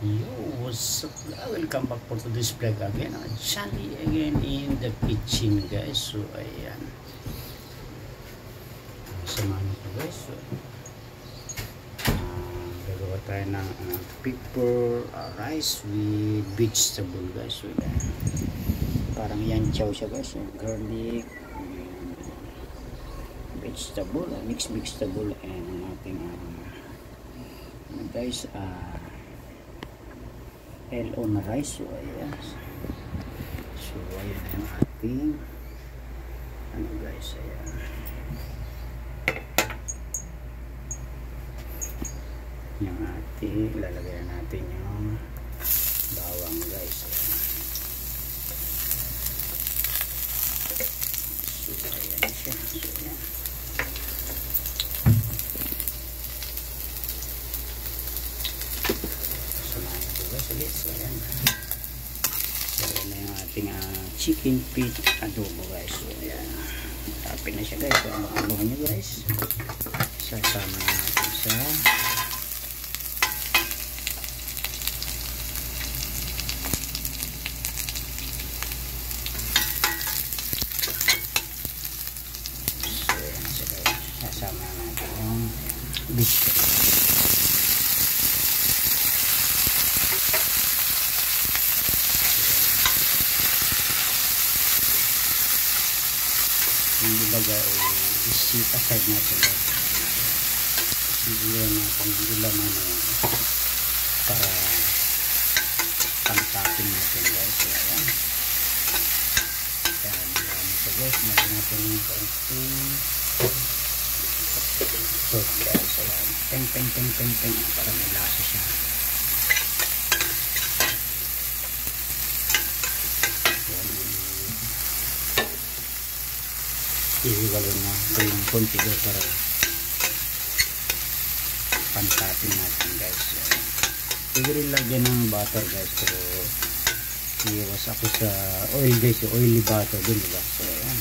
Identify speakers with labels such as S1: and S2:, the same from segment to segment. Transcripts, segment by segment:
S1: Yo, what's up? Welcome back for today's vlog again. Johnny again in the kitchen, guys. So, ayan. Samahan nyo guys. So, gagawa tayo ng pepper rice with vegetable, guys. So, ayan. Parang yan chow siya, guys. Garlic, vegetable, mixed vegetable, and ating guys, LO na rice. So ayan, so ayan yung ating guys, ayan yung ating lalagay natin yung bawang, guys. Ayan. So ayan siya. So ayan, ulit. So ayan, so ayan na yung ating chicken feet adobo, guys. So ayan, tapin na siya, guys. So abangan nyo, guys. Sasama natin sa so ayan siya, guys. Sasama natin yung vegetable. Yung ibaga isip aside natin, ilan natin ilan para pangtapin natin, guys. So ayan, yan ito, guys. Magin natin yung konting salt, guys. So ayan, peng para may lasa siya. Iwalo na ito yung konti, guys, para pantapin natin, guys. Pwede rin lagyan ng butter, guys, pero iwas ako sa oil, guys. Yung oily butter dun, diba? So ayan,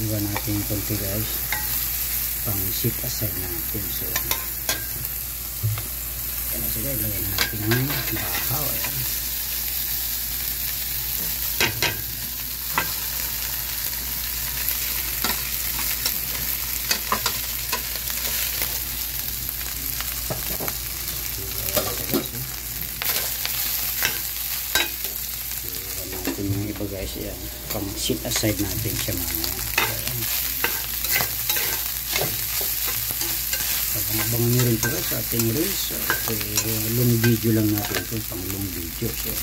S1: iwan natin yung konti, guys, pang sit aside natin. So ayan na sila, ilagay natin ng bahaw. Ayan, yung iba, guys. Yan, pang sit aside natin siya mga. Abangan nyo rin ito, guys, sa ating reels. So, long video lang natin ito, pang long video. So,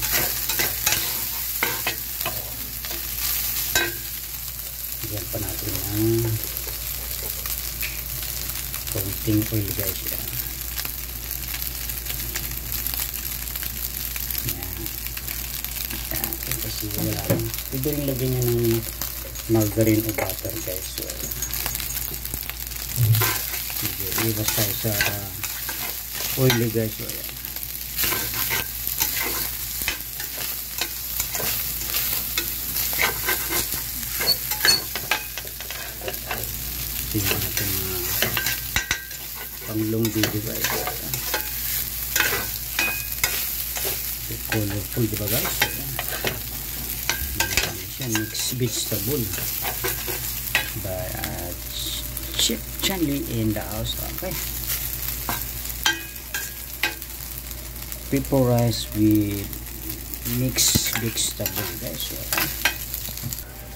S1: yan pa natin ang konting oil, guys. Yan. Kasi wala rin, pwede rin lagyan nyo ng margarine o butter, guys. So iwas tayo sa oily, guys. So ayan, tingnan natin pang long video, guys. Colorful, diba, guys? So ayan, mixed vegetable by Chef Chanley in the house. Okay, pepper rice with mixed vegetable, guys.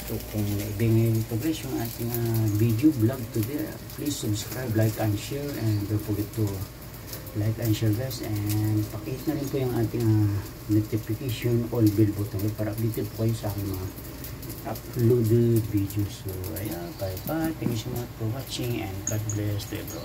S1: So kung naibigay po, guys, yung ating video vlog today, please subscribe, like and share, and don't forget to like and share, guys, and pakihit na rin po yung ating notification all bell button para updated po kayo sa aking mga uploaded videos. So ayan, bye bye, thank you so much for watching, and God bless to everyone.